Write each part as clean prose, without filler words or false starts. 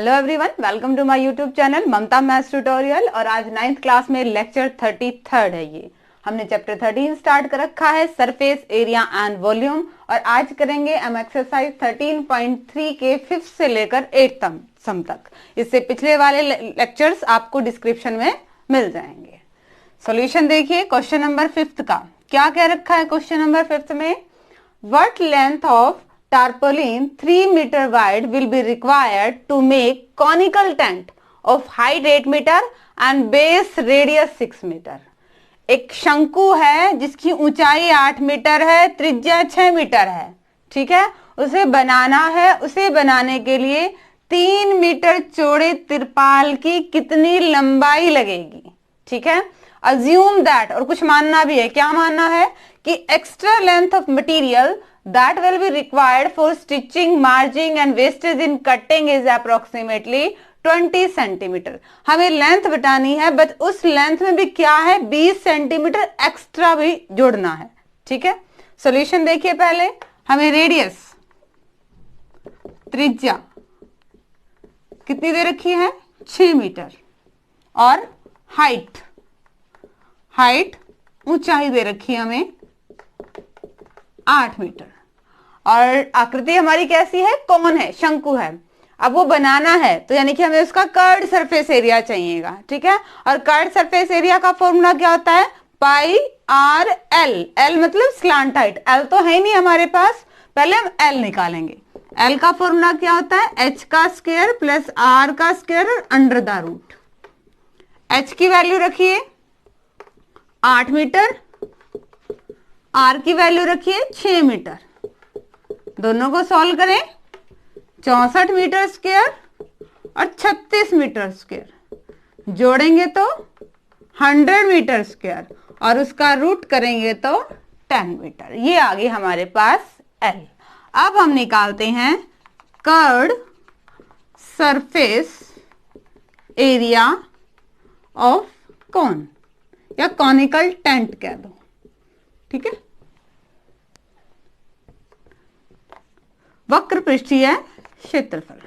Hello everyone, welcome to my YouTube channel Mamta maths tutorial. और आज 9th class में lecture 33 है। ये हमने चैप्टर 13 स्टार्ट कर रखा है, सरफेस एरिया एंड वॉल्यूम। और आज करेंगे हम एक्सरसाइज 13.3 के 5th से लेकर 8th सम तक। इससे पिछले वाले लेक्चर्स आपको डिस्क्रिप्शन में मिल जाएंगे। सॉल्यूशन देखिए, क्वेश्चन नंबर 5th का क्या कह रखा है। क्वेश्चन नंबर 5th में what length of tarpaulin 3 meter wide will be required to make conical tent of height 8 meter and base radius 6 meter। एक शंकु है जिसकी ऊंचाई 8 मीटर है, त्रिज्या 6 मीटर है। ठीक है, उसे बनाना है। उसे बनाने के लिए 3 मीटर चौड़े तिरपाल की कितनी लंबाई लगेगी। ठीक है, अज्यूम दैट, और कुछ मानना भी है। क्या मानना है कि extra length of material that will be required for stitching, marging and wastage in cutting is approximately 20 centimetre. हमें लेंथ बतानी है, बट उस लेंथ में भी क्या है, 20 सेंटीमीटर एक्स्ट्रा भी जोड़ना है। ठीक है, सॉल्यूशन देखिए। पहले हमें रेडियस, त्रिज्या कितनी दे रखी है, 6 मीटर, और हाइट ऊंचाई दे रखी है हमें 8 मीटर। और आकृति हमारी कैसी है, कौन है, शंकु है। अब वो बनाना है तो यानी कि हमें उसका कर्ड सरफेस एरिया चाहिएगा। ठीक है, और कर्ड सरफेस एरिया का फॉर्मूला क्या होता है, पाई आर एल। एल मतलब स्लांट हाइट, एल तो है ही नहीं हमारे पास, पहले हम एल निकालेंगे। एल का फॉर्मूला क्या होता है, एच का स्क्वायर प्लस आर का स्क्वायर और अंडर द रूट। एच की वैल्यू रखिए 8 मीटर, आर की वैल्यू रखिए 6 मीटर। दोनों को सॉल्व करें, 64 मीटर स्क्वायर और 36 मीटर स्क्वायर जोड़ेंगे तो 100 मीटर स्क्वायर, और उसका रूट करेंगे तो 10 मीटर। ये आ गई हमारे पास एल। अब हम निकालते हैं curved surface area of cone, या कॉनिकल टेंट कह दो। ठीक है, वक्र पृष्ठीय क्षेत्रफल।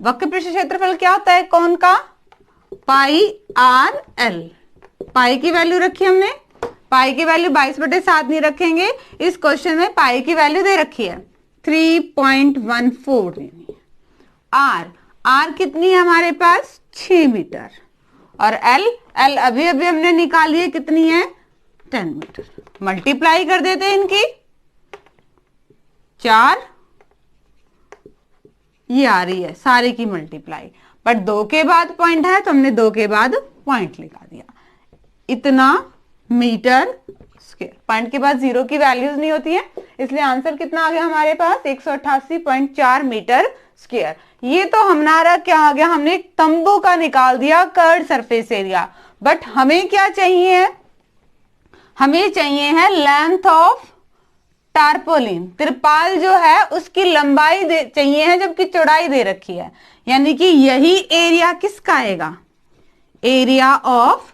वक्र पृष्ठीय क्षेत्रफल क्या होता है कौन का, पाई आर एल। पाई की वैल्यू रखी हमने, पाई की वैल्यू 22/7 नहीं रखेंगे। इस क्वेश्चन में पाई की वैल्यू दे रखी है 3.14। आर कितनी है हमारे पास, 6 मीटर, और एल अभी हमने निकाली है, कितनी है, 10 मीटर। मल्टीप्लाई कर देते हैं इनकी, 4 ये आ रही है सारे की मल्टीप्लाई, बट 2 के बाद पॉइंट है तो हमने 2 के बाद पॉइंट लगा दिया। इतना मीटर स्क्वायर, पॉइंट के बाद 0 की वैल्यूज नहीं होती है, इसलिए आंसर कितना आ गया हमारे पास, 188.4 मीटर स्क्वायर। ये तो हमारा क्या आ गया, हमने तंबू का निकाल दिया कर्ड सरफेस एरिया। बट हमें क्या चाहिए, हमें चाहिए है लेंथ ऑफ टारपोलिन। तिरपाल जो है उसकी लंबाई चाहिए है, जबकि चौड़ाई दे रखी है। यानी कि यही एरिया किसका आएगा, एरिया ऑफ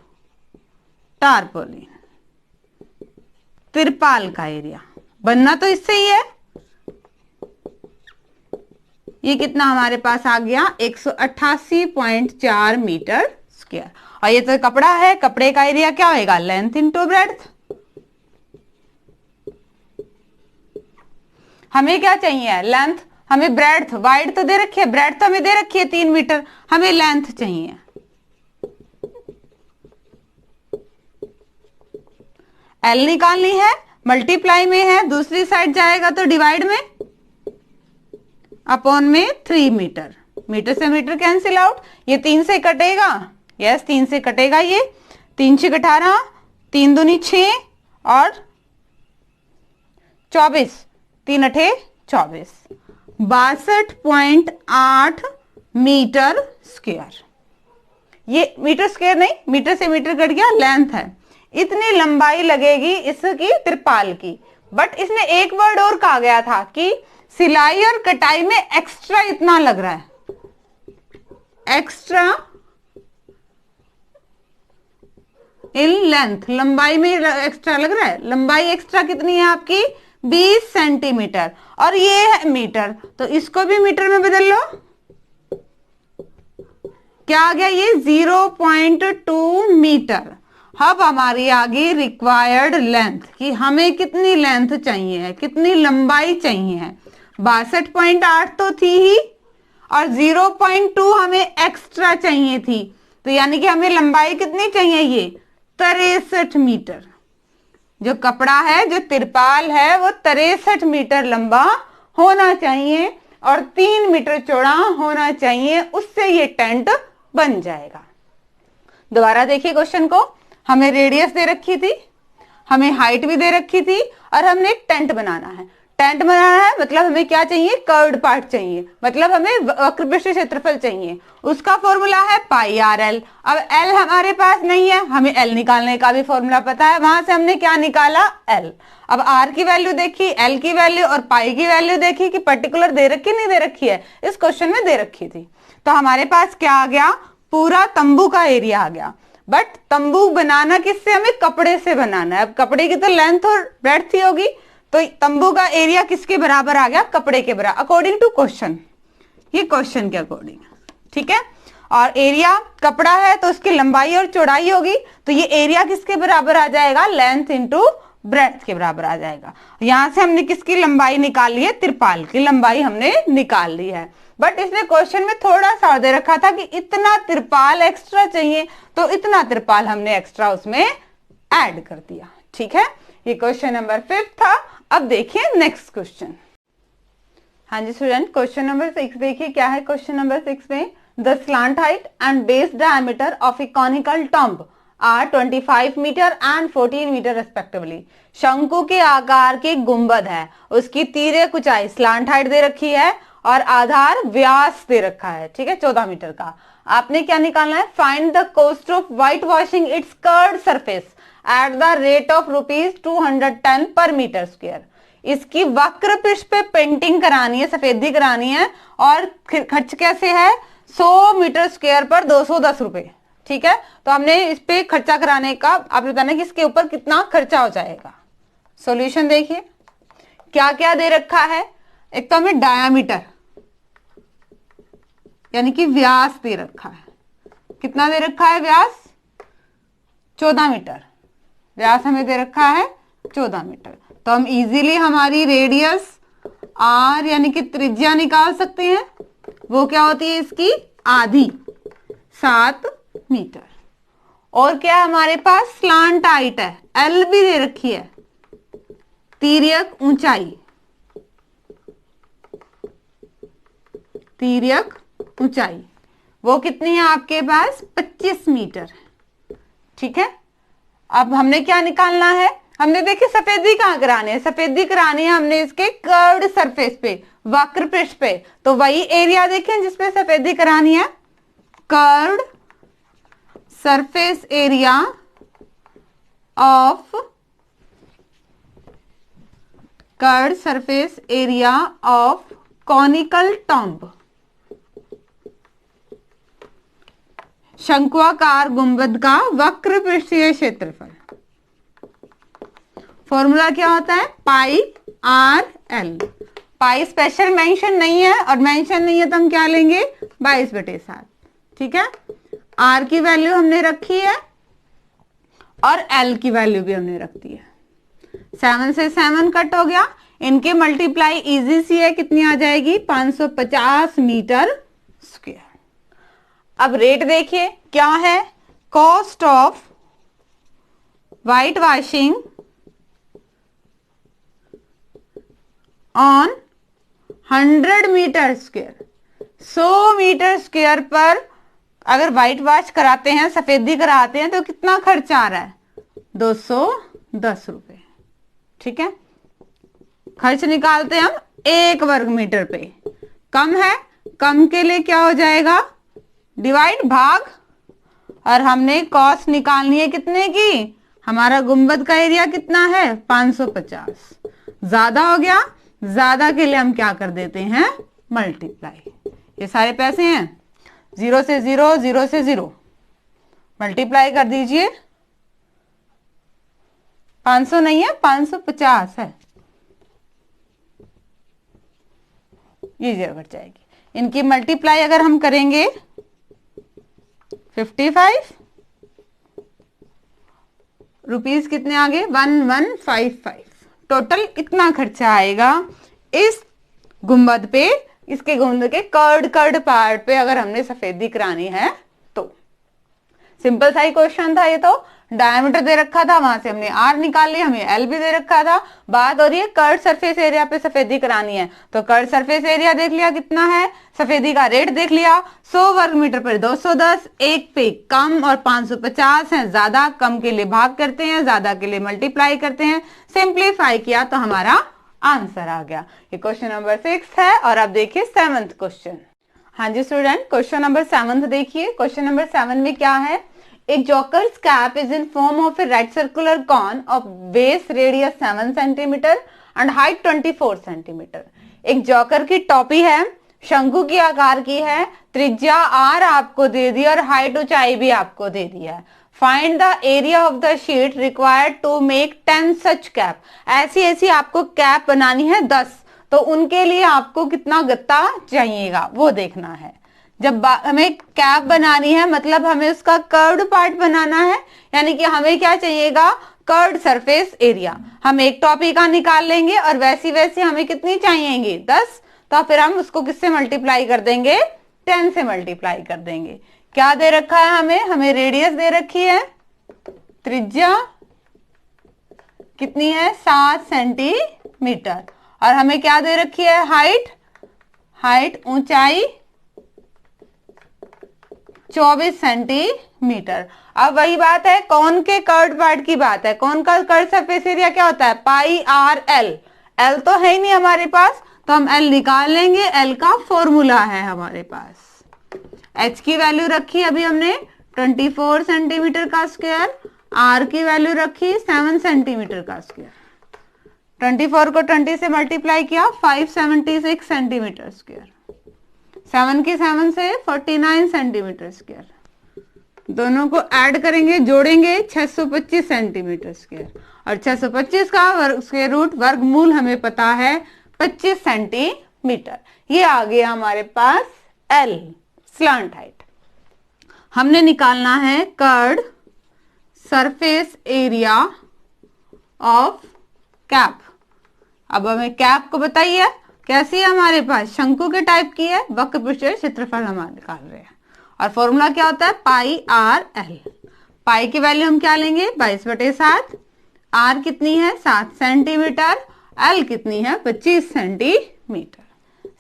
टारपोलिन, तिरपाल का एरिया। बनना तो इससे ही है। ये कितना हमारे पास आ गया, 188.4 मीटर स्क्वायर। और ये तो कपड़ा है, कपड़े का एरिया क्या होगा, लेंथ इंटू ब्रेड्थ। हमें क्या चाहिए, लेंथ। हमें ब्रेड्थ, वाइड तो दे रखी है, ब्रेड्थ हमें दे रखी है 3 मीटर, हमें लेंथ चाहिए। एल निकालनी है, मल्टीप्लाई में है, दूसरी साइड जाएगा तो डिवाइड में, अपॉन में 3 मीटर। मीटर से मीटर कैंसिल आउट, ये 3 से कटेगा, यस 3 से कटेगा। ये 3 6 18, 3 दूनी 6 और 24, 3 8 24, 62.8 मीटर स्क्वायर। ये मीटर स्क्वायर नहीं, मीटर से मीटर कट गया, लेंथ है। इतनी लंबाई लगेगी इसकी तिरपाल की। बट इसने एक वर्ड और कहा गया था कि सिलाई और कटाई में एक्स्ट्रा इतना लग रहा है, एक्स्ट्रा इन लेंथ, लंबाई में एक्स्ट्रा लग रहा है। लंबाई एक्स्ट्रा कितनी है आपकी, 20 सेंटीमीटर, और ये है मीटर, तो इसको भी मीटर में बदल लो। क्या आ गया ये 0.2 मीटर। अब हमारी आ गई रिक्वायर्ड लेंथ कि हमें कितनी लेंथ चाहिए है, कितनी लंबाई चाहिए है। 62.8 तो थी ही, और 0.2 हमें एक्स्ट्रा चाहिए थी, तो यानी कि हमें लंबाई कितनी चाहिए, ये 63 मीटर। जो कपड़ा है, जो तिरपाल है, वो 63 मीटर लंबा होना चाहिए और 3 मीटर चौड़ा होना चाहिए, उससे ये टेंट बन जाएगा। दोबारा देखिए क्वेश्चन को। हमें रेडियस दे रखी थी, हमें हाइट भी दे रखी थी, और हमने टेंट बनाना है। टेंट बनाना है मतलब हमें क्या चाहिए, कर्व्ड पार्ट चाहिए, मतलब हमें वक्रपृष्ठ क्षेत्रफल चाहिए। उसका फॉर्मूला है पाई आर एल। अब एल हमारे पास नहीं है, हमें एल निकालने का भी फॉर्मूला पता है, वहां से हमने क्या निकाला, एल। अब आर की वैल्यू देखी, एल की वैल्यू और पाई की वैल्यू देखी कि पर्टिकुलर दे रखी नहीं दे रखी है, इस क्वेश्चन में दे रखी थी। तो हमारे पास क्या आ गया, पूरा तंबू का एरिया आ गया। बट तंबू बनाना किससे, हमें कपड़े से बनाना है। अब कपड़े की तो लेंथ और ब्रेड्थ ही होगी, तो तंबू का एरिया किसके बराबर आ गया, कपड़े के बराबर, अकॉर्डिंग टू क्वेश्चन, ये क्वेश्चन के अकॉर्डिंग, ठीक है। और एरिया कपड़ा है तो उसकी लंबाई और चौड़ाई होगी, तो ये एरिया किसके बराबर आ जाएगा, लेंथ इंटू ब्रेड्थ के बराबर आ जाएगा। यहां से हमने किसकी लंबाई निकाल ली है, तिरपाल की लंबाई हमने निकाल ली है। बट इसने क्वेश्चन में थोड़ा सा दे रखा था कि इतना तिरपाल एक्स्ट्रा चाहिए, तो इतना तिरपाल हमने एक्स्ट्रा उसमें ऐड कर दिया, ठीक है। ये क्वेश्चन नंबर 5 था। अब देखिए नेक्स्ट क्वेश्चन। हाँ जी स्टूडेंट, क्वेश्चन नंबर 6 देखिए क्या है। क्वेश्चन नंबर 6 में the slant height and base diameter of a conical tomb are 25 metre and 14 metre respectively. शंकु के आकार की गुंबद है, उसकी तिर्यक ऊंचाई स्लांट हाइट दे रखी है और आधार व्यास दे रखा है, ठीक है, 14 मीटर का। आपने क्या निकालना है, find the cost of white washing it's curved surface at the rate of ₹210 पर मीटर स्क्वायर। इसकी वक्र पृष्ठ पे पेंटिंग करानी है, सफेदी करानी है, और खर्च कैसे है, 100 मीटर स्क्वायर पर 210 रुपए, ठीक है। तो हमने इस पे खर्चा कराने का आप बताना कि इसके ऊपर कितना खर्चा हो जाएगा। सॉल्यूशन देखिए क्या क्या दे रखा है। एक तो हमें डायामीटर यानी कि व्यास दे रखा है, कितना दे रखा है व्यास, 14 मीटर व्यास हमें दे रखा है 14 मीटर। तो हम इजीली हमारी रेडियस आर यानी कि त्रिज्या निकाल सकते हैं, वो क्या होती है इसकी आधी, 7 मीटर। और क्या हमारे पास स्लांट हाइट है, एल भी दे रखी है, तिर्यक ऊंचाई, तिर्यक ऊंचाई वो कितनी है आपके पास, 25 मीटर, ठीक है। अब हमने क्या निकालना है, हमने देखिए सफेदी कहां करानी है, सफेदी करानी है हमने इसके कर्व्ड सरफेस पे, वक्र पृष्ठ पे। तो वही एरिया देखें जिसपे सफेदी करानी है, curved surface area of, curved surface area of conical tomb, शंक्वाकार गुंबद का वक्र पृष्ठीय क्षेत्रफल। फॉर्मूला क्या होता है, पाई आर एल। पाई स्पेशल मेंशन नहीं है, और मेंशन नहीं है तो हम क्या लेंगे, 22/7, ठीक है। आर की वैल्यू हमने रखी है और एल की वैल्यू भी हमने रख दी है। 7 से 7 कट हो गया, इनके मल्टीप्लाई इजी सी है, कितनी आ जाएगी, 550 मीटर स्क्वायर। अब रेट देखिए क्या है, cost of white washing on 100 metre square, 100 metre square पर अगर व्हाइट वॉश कराते हैं, सफेदी कराते हैं, तो कितना खर्च आ रहा है, 210 रुपए, ठीक है। खर्च निकालते हैं हम 1 वर्ग मीटर पे, कम है, कम के लिए क्या हो जाएगा, डिवाइड भाग, और हमने कॉस्ट निकालनी है कितने की, हमारा गुंबद का एरिया कितना है, 550। ज्यादा हो गया, ज्यादा के लिए हम क्या कर देते हैं, मल्टीप्लाई। ये सारे पैसे हैं, 0 से 0, 0 से 0, मल्टीप्लाई कर दीजिए। 500 नहीं है, 550 है, ये जीरो कट जाएगी। इनकी मल्टीप्लाई अगर हम करेंगे 55 रुपीज कितने आ गए 1155। टोटल इतना खर्चा आएगा इस गुंबद पे, इसके गुंबद के कर्ड पार्ट पे अगर हमने सफेदी करानी है तो। सिंपल सा ही क्वेश्चन था ये तो। डायमीटर दे रखा था, वहां से हमने आर निकाल लिया, हमें एल भी दे रखा था। बात हो रही है कर्ड सरफेस एरिया पे सफेदी करानी है, तो कर्ड सरफेस एरिया देख लिया कितना है, सफेदी का रेट देख लिया 100 वर्ग मीटर पर 210, एक पे कम और 550 है ज्यादा, कम के लिए भाग करते हैं, ज्यादा के लिए मल्टीप्लाई करते हैं, सिंप्लीफाई किया तो हमारा आंसर आ गया। ये क्वेश्चन नंबर 6 है। और अब देखिए 7th क्वेश्चन। हाँ जी स्टूडेंट, क्वेश्चन नंबर 7 देखिए। क्वेश्चन नंबर 7 में क्या है, A joker's cap is in form of a red circular cone of base radius 7 cm and height 24 cm. एक जोकर की टोपी है, शंकु की आकार की है, त्रिज्या r आपको दे दी और हाइट ऊंचाई भी आपको दे दी है। Find the area of the sheet required to make 10 such cap. ऐसी ऐसी आपको कैप बनानी है 10, तो उनके लिए आपको कितना गत्ता चाहिएगा वो देखना है। जब हमें कैप बनानी है मतलब हमें उसका कर्व्ड पार्ट बनाना है, यानी कि हमें क्या चाहिएगा कर्व्ड सरफेस एरिया। हम एक टॉपिक का निकाल लेंगे और वैसी वैसी हमें कितनी चाहिएगी 10, तो फिर हम उसको किससे मल्टीप्लाई कर देंगे 10 से मल्टीप्लाई कर देंगे। क्या दे रखा है हमें रेडियस दे रखी है, त्रिज्या कितनी है 7 सेंटीमीटर, और हमें क्या दे रखी है हाइट ऊंचाई 24 सेंटीमीटर। अब वही बात है कौन के कर्ड पार्ट की बात है, कौन का कर्ड सरफेस एरिया क्या होता है पाई आर एल। एल तो है ही नहीं हमारे पास, तो हम एल निकाल लेंगे, एल का फॉर्मूला है हमारे पास। एच की वैल्यू रखी अभी हमने 24 सेंटीमीटर का स्क्वायर, आर की वैल्यू रखी 7 सेंटीमीटर का स्क्वायर। 24 को 20 से मल्टीप्लाई किया 576 सेंटीमीटर स्क्वायर, 7 की 7 से 49 सेंटीमीटर स्क्वायर, दोनों को ऐड करेंगे जोड़ेंगे 625 सेंटीमीटर स्क्वायर, और 625 का स्क्वायर रूट वर्गमूल हमें पता है 25 सेंटीमीटर। ये आ गया हमारे पास एल स्लांट हाइट। हमने निकालना है curd surface area of cap. अब हमें कैप को बताइए कैसी है हमारे पास, शंकु के टाइप की है, वक्र पृष्ठ क्षेत्रफल हम निकाल रहे हैं, और फॉर्मूला क्या होता है पाई आर एल। पाई की वैल्यू हम क्या लेंगे 22/7, आर कितनी है 7 सेंटीमीटर, एल कितनी है 25 सेंटीमीटर।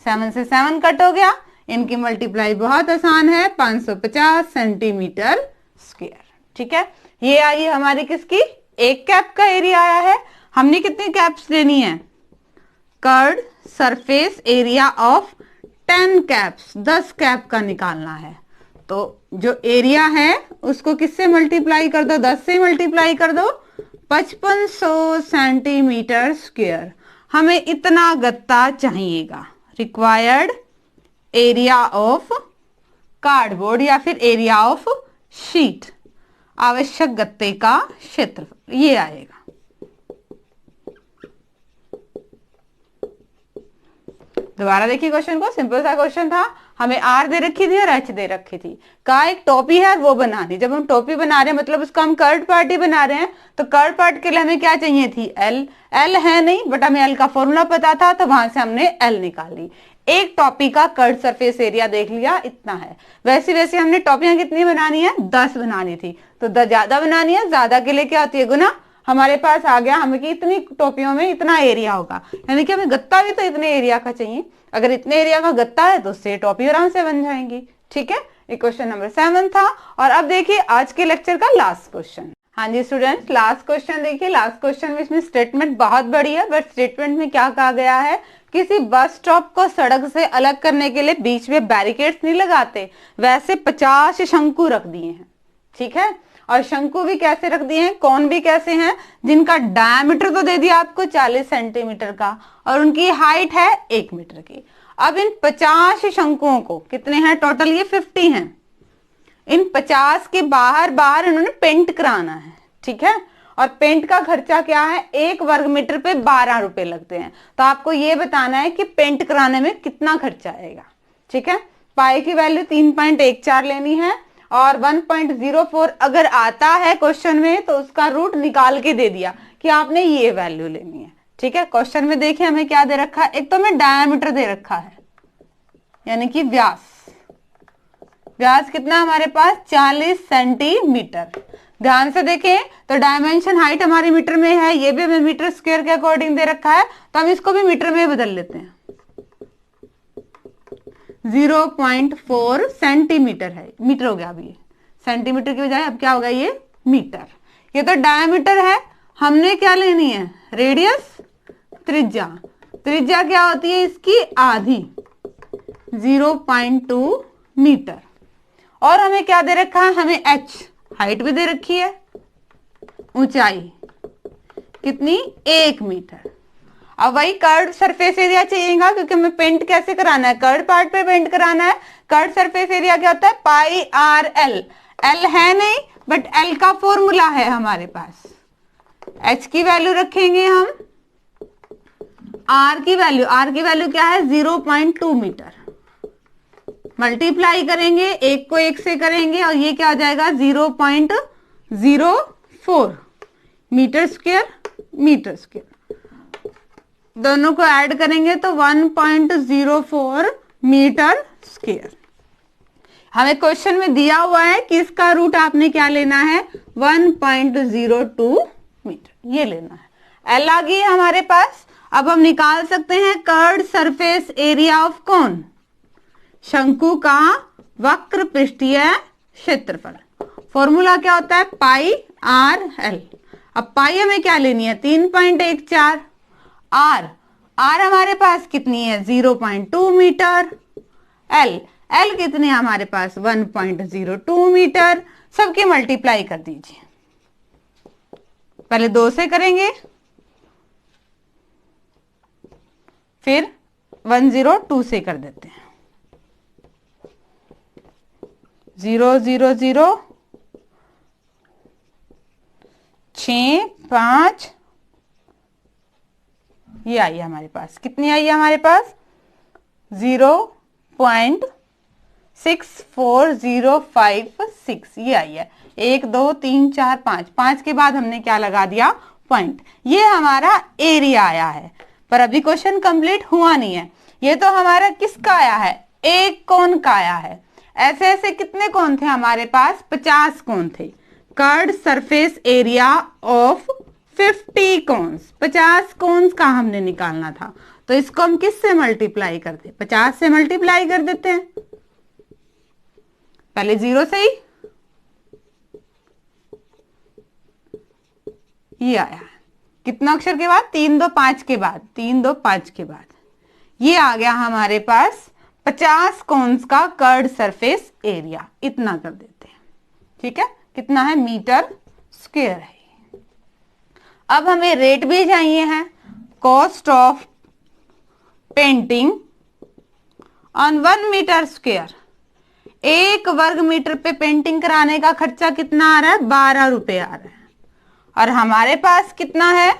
7 से 7 कट हो गया, इनकी मल्टीप्लाई बहुत आसान है 550 सेंटीमीटर स्क्वायर। ठीक है, ये आई हमारी किसकी एक कैप का एरिया आया है। हमने कितनी कैप्स लेनी है curd surface area of 10 caps, 10 cap का निकालना है। तो जो एरिया है उसको किससे मल्टीप्लाई कर दो 10 से मल्टीप्लाई कर दो 5500 सेंटीमीटर स्क्वायर। हमें इतना गत्ता चाहिएगा, रिक्वायर्ड एरिया ऑफ कार्डबोर्ड या फिर एरिया ऑफ शीट, आवश्यक गत्ते का क्षेत्रफल ये आएगा। दोबारा देखिए क्वेश्चन को, सिंपल सा क्वेश्चन था, हमें आर दे रखी थी और एच दे रखी थी, कहा एक टोपी है वो बनानी। जब हम टोपी बना रहे हैं मतलब उसका हम कर्ड पार्ट ही बना रहे हैं, तो कर्ड पार्ट के लिए हमें क्या चाहिए थी एल। एल है नहीं बट हमें एल का फॉर्मूला पता था, तो वहां से हमने एल निकाली। एक टॉपी का कर्ड सरफेस एरिया देख लिया इतना है। वैसे वैसे हमने टॉपियां कितनी बनानी है 10 बनानी थी, तो ज्यादा बनानी है, ज्यादा के लिए क्या होती है गुना। हमारे पास आ गया हमें कि इतनी टोपियों में इतना एरिया होगा, यानी कि हमें गत्ता भी तो इतने एरिया का चाहिए। अगर इतने एरिया का गत्ता है तो उससे टोपी आराम से बन जाएंगी। ठीक है, ये क्वेश्चन नंबर 7 था। और अब देखिए आज के लेक्चर का लास्ट क्वेश्चन। हाँ जी स्टूडेंट्स, लास्ट क्वेश्चन देखिए। लास्ट क्वेश्चन में इसमें स्टेटमेंट बहुत बड़ी है, बट स्टेटमेंट में क्या कहा गया है, किसी बस स्टॉप को सड़क से अलग करने के लिए बीच में बैरिकेड्स नहीं लगाते, वैसे 50 शंकु रख दिए हैं। ठीक है, और शंकु भी कैसे रख दिए हैं, कौन भी कैसे हैं, जिनका डायमीटर तो दे दिया आपको 40 सेंटीमीटर का और उनकी हाइट है 1 मीटर की। अब इन 50 शंकुओं को कितने हैं टोटल, ये 50 हैं। इन 50 के बाहर बाहर इन्होंने पेंट कराना है। ठीक है, और पेंट का खर्चा क्या है, 1 वर्ग मीटर पे 12 रुपए लगते हैं। तो आपको ये बताना है कि पेंट कराने में कितना खर्चा आएगा। ठीक है, पाई की वैल्यू 3.14 लेनी है और 1.04 अगर आता है क्वेश्चन में तो उसका रूट निकाल के दे दिया कि आपने ये वैल्यू लेनी है। ठीक है, क्वेश्चन में देखिए हमें क्या दे रखा है, एक तो हमें डायमीटर दे रखा है यानी कि व्यास। व्यास कितना हमारे पास 40 सेंटीमीटर। ध्यान से देखें तो डायमेंशन हाइट हमारी मीटर में है, ये भी हमें मीटर स्क्वायर के अकॉर्डिंग दे रखा है, तो हम इसको भी मीटर में बदल लेते हैं। 0.4 सेंटीमीटर है, मीटर हो गया। अभी सेंटीमीटर की बजाय अब क्या होगा, ये मीटर। ये तो डायमीटर है, हमने क्या लेनी है, रेडियस, त्रिज्या। त्रिज्या क्या होती है इसकी, आधी, 0.2 मीटर। और हमें क्या दे रखा है, हमें h हाइट भी दे रखी है, ऊंचाई कितनी, 1 मीटर। अब वही कर्व सरफेस एरिया चाहिएगा क्योंकि हमें पेंट कैसे कराना है, कर्व पार्ट पे पेंट कराना है। कर्व सरफेस एरिया क्या होता है, पाई आर एल। एल है नहीं बट एल का फॉर्मूला है हमारे पास। h की वैल्यू रखेंगे हम, r की वैल्यू क्या है, 0.2 मीटर। मल्टीप्लाई करेंगे, एक को एक से करेंगे और ये क्या हो जाएगा, 0.04 मीटर स्क्वायर। दोनों को ऐड करेंगे तो 1.04 मीटर स्क्वायर। हमें क्वेश्चन में दिया हुआ है कि इसका रूट आपने क्या लेना है, 1.02 मीटर, ये लेना है। एल आ गई हमारे पास। अब हम निकाल सकते हैं कर्व्ड सरफेस एरिया ऑफ कौन, शंकु का वक्र पृष्ठीय क्षेत्रफल। फॉर्मूला क्या होता है, पाई आर एल। अब पाई हमें क्या लेनी है, 3.14। आर हमारे पास कितनी है, 0.2 मीटर। एल कितने हमारे पास, 1.02 मीटर। सबकी मल्टीप्लाई कर दीजिए, पहले 2 से करेंगे फिर 102 से कर देते हैं। 0 0 0 6 5, ये आई है हमारे पास, कितनी आई है हमारे पास, 0.64056, ये आई है। 1 2 3 4 5, 5 के बाद हमने क्या लगा दिया, पॉइंट। ये हमारा एरिया आया है, पर अभी क्वेश्चन कंप्लीट हुआ नहीं है। ये तो हमारा किसका आया है, एक कोण का आया है। ऐसे ऐसे कितने कोण थे हमारे पास, 50 कोण थे। Curved surface area of 50 cones, 50 cones का हमने निकालना था, तो इसको हम किससे मल्टीप्लाई करते, 50 से मल्टीप्लाई कर देते हैं। पहले 0 से ही ये आया, कितना अक्षर के बाद, 3 2 5 के बाद, 3 2 5 के बाद ये आ गया हमारे पास 50 कोन्स का कर्व्ड सरफेस एरिया। इतना कर देते हैं, ठीक है, कितना है, मीटर स्क्वायर है। अब हमें रेट भी चाहिए है, cost of painting on 1 metre square. 1 वर्ग मीटर पे पेंटिंग कराने का खर्चा कितना आ रहा है, 12 रुपए आ रहा है। और हमारे पास कितना है,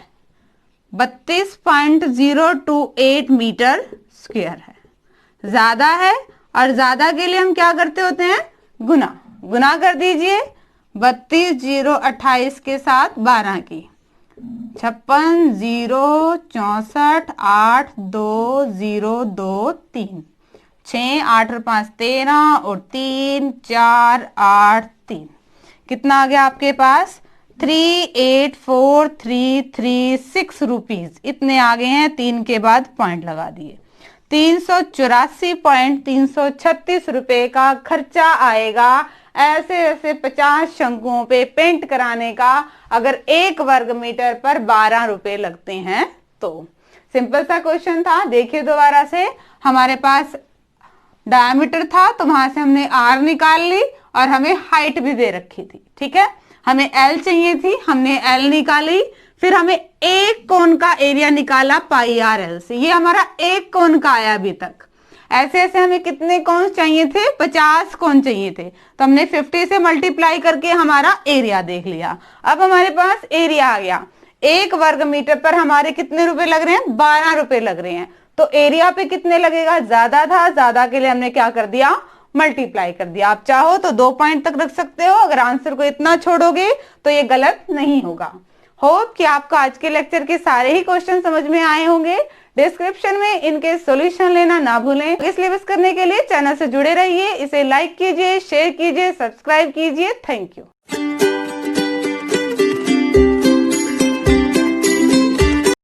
32.028 मीटर स्क्वायर है। ज्यादा है और ज्यादा के लिए हम क्या करते होते हैं, गुना कर दीजिए। 32 0 28 के साथ 12 की, 56 0 64 8 2 0 2 3, 6 8 और 5 13 और 3 4 8 3, कितना आ गया आपके पास, 384336 रुपीज। इतने आ गए हैं, 3 के बाद पॉइंट लगा दिए। 384.336 रुपए का खर्चा आएगा ऐसे ऐसे 50 शंकुओं पे पेंट कराने का, अगर 1 वर्ग मीटर पर 12 रुपए लगते हैं तो। सिंपल सा क्वेश्चन था, देखिए दोबारा से। हमारे पास डायमीटर था तो वहां से हमने आर निकाल ली और हमें हाइट भी दे रखी थी, ठीक है। हमें एल चाहिए थी, हमने एल निकाली। फिर हमें एक कोण का एरिया निकाला पाई आर एल से, ये हमारा एक कोण का आया अभी तक। ऐसे ऐसे हमें कितने कौन चाहिए थे, 50 कौन चाहिए थे, तो हमने 50 से मल्टीप्लाई करके हमारा एरिया देख लिया। अब हमारे पास एरिया आ गया। 1 वर्ग मीटर पर हमारे कितने रुपए लग रहे हैं, 12 रुपए लग रहे हैं। तो एरिया पे कितने लगेगा, ज्यादा था, ज्यादा के लिए हमने क्या कर दिया, मल्टीप्लाई कर दिया। आप चाहो तो 2 पॉइंट तक रख सकते हो, अगर आंसर को इतना छोड़ोगे तो ये गलत नहीं होगा। होप कि आपको आज के लेक्चर के सारे ही क्वेश्चन समझ में आए होंगे। डिस्क्रिप्शन में इनके सॉल्यूशन लेना ना भूलें। इस सिलेबस करने के लिए चैनल से जुड़े रहिए, इसे लाइक कीजिए, शेयर कीजिए, सब्सक्राइब कीजिए। Thank you.